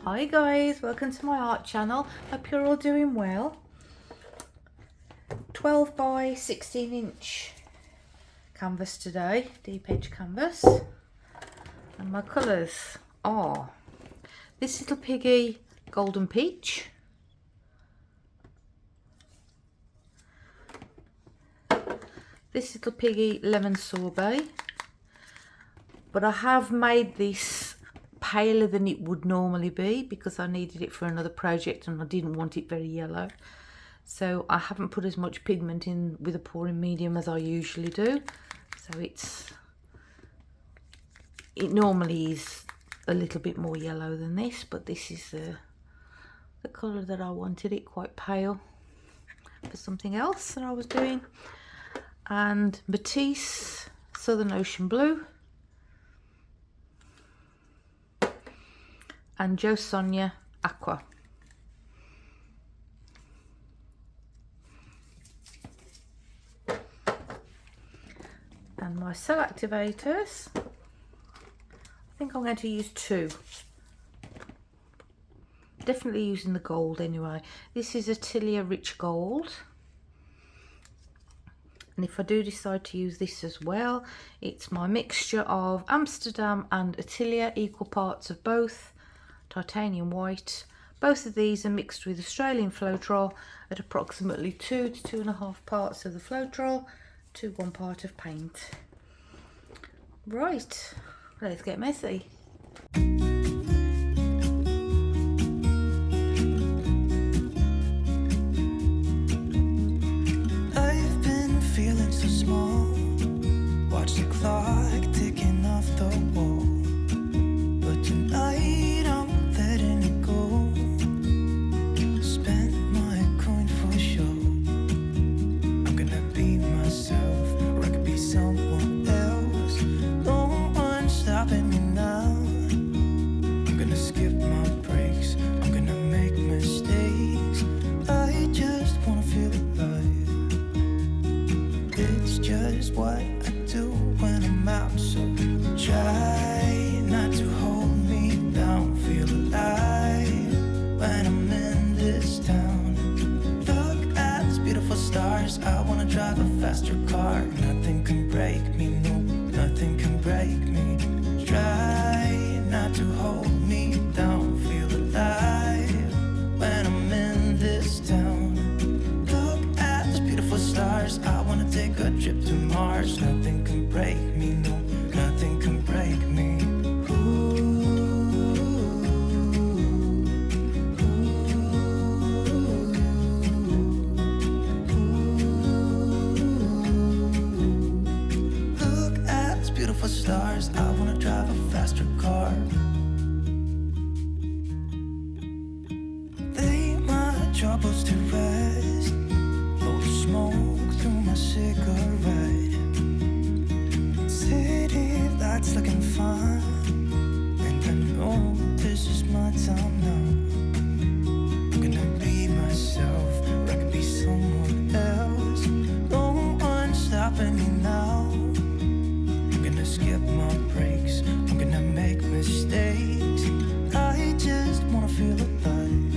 Hi guys, welcome to my art channel. Hope you're all doing well. 12 by 16 inch canvas today, deep edge canvas, and my colours are this little piggy Golden Peach, this little piggy Lemon Sorbet, but I have made this paler than it would normally be because I needed it for another project and I didn't want it very yellow, so I haven't put as much pigment in with a pouring medium as I usually do. So it normally is a little bit more yellow than this, but this is the colour that I wanted, it quite pale for something else that I was doing. And Matisse Southern Ocean Blue and Jo Sonja Aqua. And my cell activators, I think I'm going to use two. Definitely using the gold anyway. This is Atelier Rich Gold. And if I do decide to use this as well, it's my mixture of Amsterdam and Atelier, equal parts of both. Titanium white. Both of these are mixed with Australian Floetrol at approximately 2 to 2.5 parts of the Floetrol to 1 part of paint. Right, let's get messy. I've been feeling so small. Watch the clock ticking off the wall. But tonight I'm letting it go. Spend my coin for sure. I'm gonna be myself, or I could be someone else. No one's stopping me now. I'm gonna skip my breaks. I'm gonna make mistakes. I just wanna feel alive. It's just what I do when I'm out, so try not to hold me down. Feel alive when I'm in this town. Look at these beautiful stars. I wanna drive a faster car. Nothing can break me, no, nothing can break me. Try not to hold me down. Feel alive when I'm in this town. Look at these beautiful stars. I wanna take a trip to Mars. Nothing can break me, no, nothing can break me. Look at these beautiful stars. I wanna drive a faster car. Lay my troubles to rest. Blow the smoke through my cigarette. City lights looking fine, and I know this is my time now. I'm gonna be myself, or I could be someone else. No one's stopping me now. I'm gonna skip my breaks. I'm gonna make mistakes. I just wanna feel alive.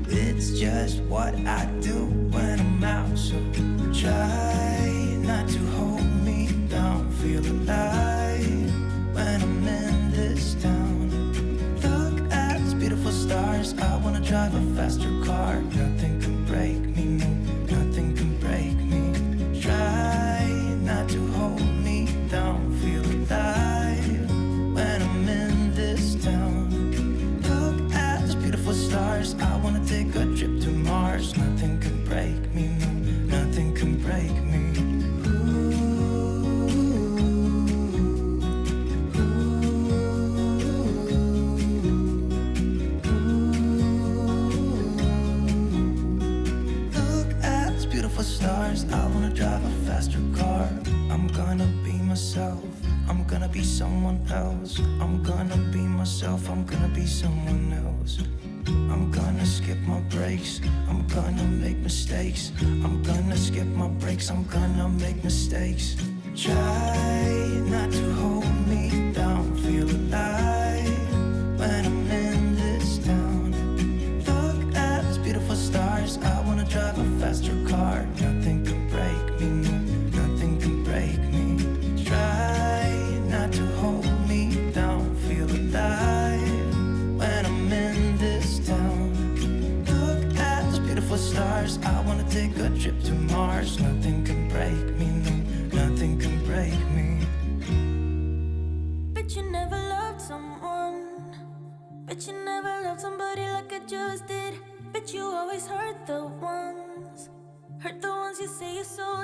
It's just what I do when I'm out, so try not to hold me down. Feel alive when I'm in this town. Look at these beautiful stars. I wanna drive a faster car. Nothing can break me, no, nothing can break me. Try not to hold me down. Feel alive when I'm in this town. Look at these beautiful stars. I wanna take a trip to Mars. Nothing can break me, no, nothing can break me. Stars, I wanna drive a faster car. I'm gonna be myself. I'm gonna be someone else. I'm gonna be myself. I'm gonna be someone else. I'm gonna skip my breaks. I'm gonna make mistakes. I'm gonna skip my breaks. I'm gonna make mistakes. Try not to hold me down. Feel alive when I'm in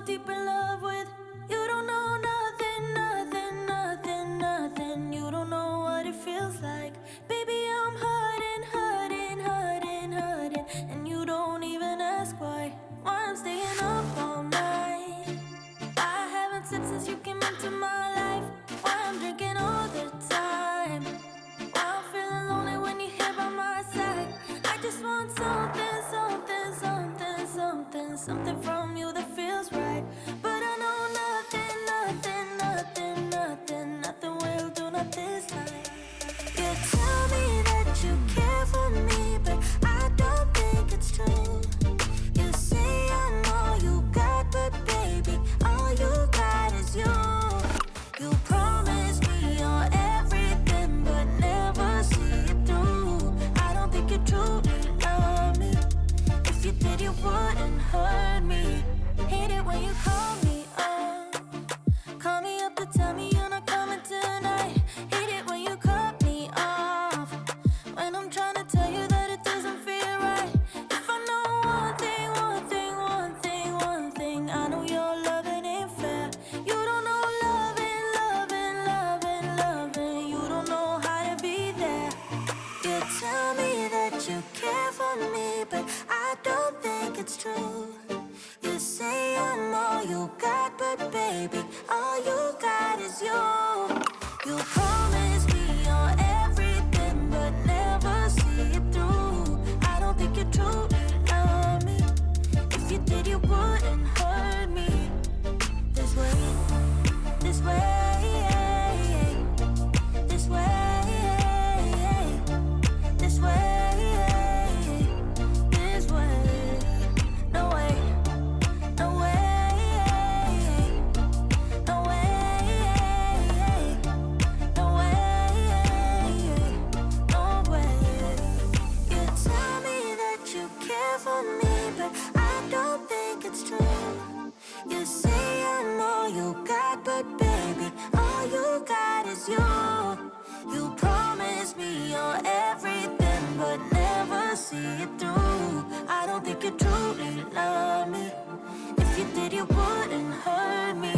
deep in love with. You don't know nothing, nothing, nothing, nothing. You don't know what it feels like. Baby, I'm hurting, hurting, hurting, hurting. And you don't even ask why I'm staying up all night. I haven't slept since you came into my life. Why I'm drinking all the time. Why I'm feeling lonely when you're here by my side. I just want something, something, something, something, something from you that feels right. But I know nothing, nothing, nothing, nothing, nothing will do, not this time. You tell me that you care for me, but I don't think it's true. You say I'm all you got, but baby, all you got is you. You promise me you're everything, but never see it through. I don't think you truly love me. If you did, you wouldn't hurt me. Hate it when you call me up. Call me up to tell me you're not coming tonight. Hate it when you cut me off. When I'm trying to tell you that it doesn't feel right. If I know one thing, one thing, one thing, one thing, I know your loving ain't fair. You don't know loving, loving, loving, loving. You don't know how to be there. You tell me that you care for me, but I don't think it's true. You say I'm all you got, but baby, all you got is you. You promise me you're everything, but never see it through. I don't think you truly love me. If you did, you wouldn't hurt me. This way, this way, this way, this way, this way. No way, no way, no way, no way, no way. You tell me that you care for me, but I don't think it's true. You say I'm all you got, but baby, all you got is you. You promise me you're everything, but never see it through. I don't think you truly love me. If you did, you wouldn't hurt me.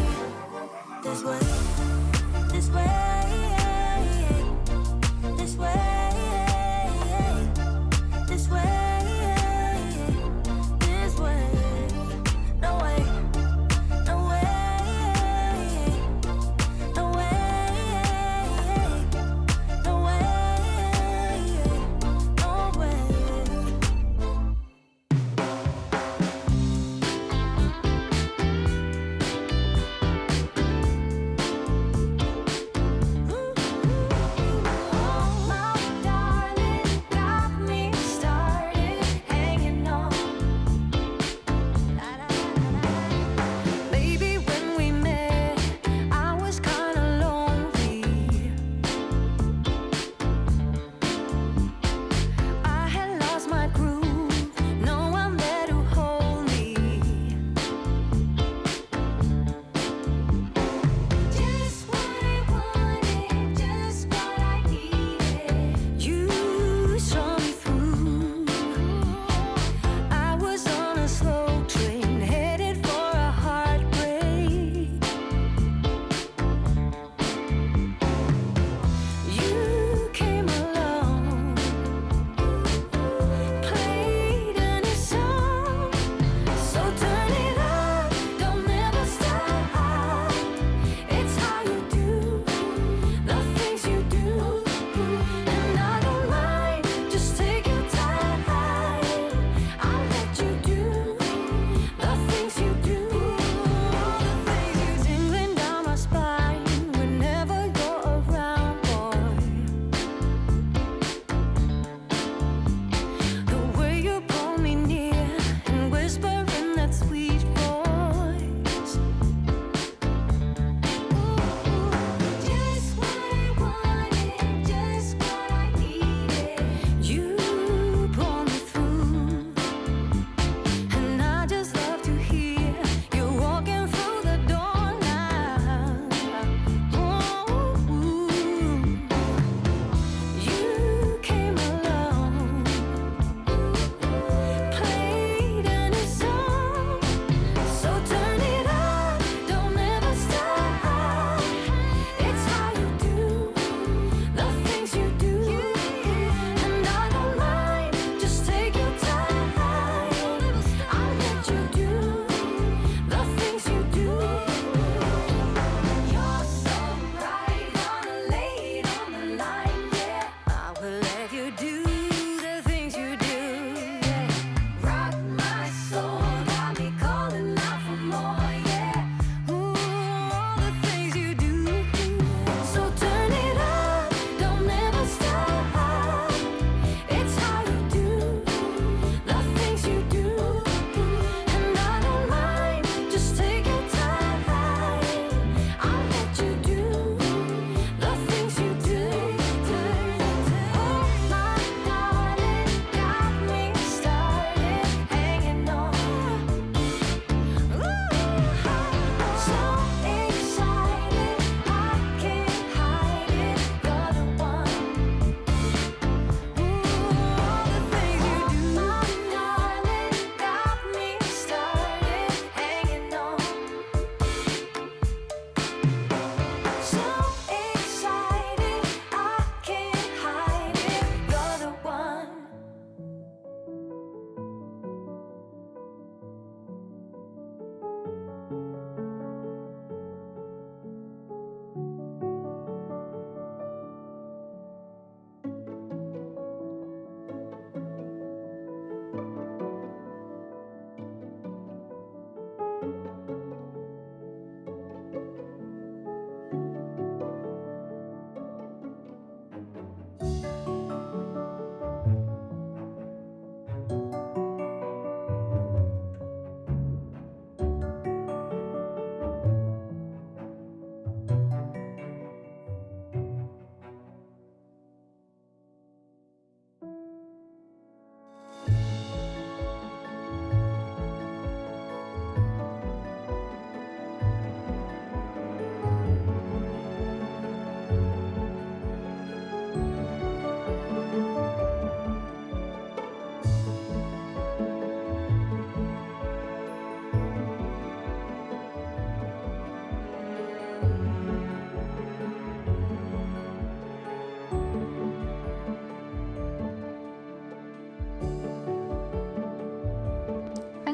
This way, this way, this way, this way, this way. No way, no way, no way, no way, no way.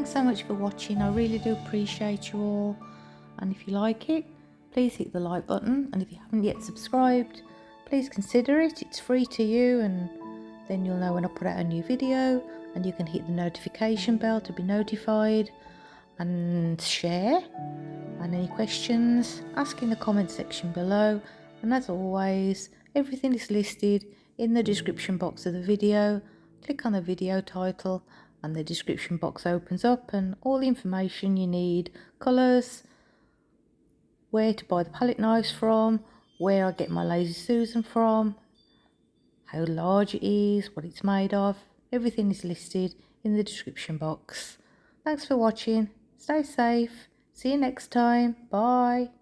thanks so much for watching. I really do appreciate you all, and if you like it, please hit the like button, and if you haven't yet subscribed, please consider it. It's free to you, and then you'll know when I put out a new video, and you can hit the notification bell to be notified, and share. And any questions, ask in the comment section below, and as always, everything is listed in the description box of the video. Click on the video title and the description box opens up, and all the information you need, colours, where to buy the palette knives from, where I get my Lazy Susan from, how large it is, what it's made of, everything is listed in the description box. Thanks for watching, stay safe, see you next time, bye.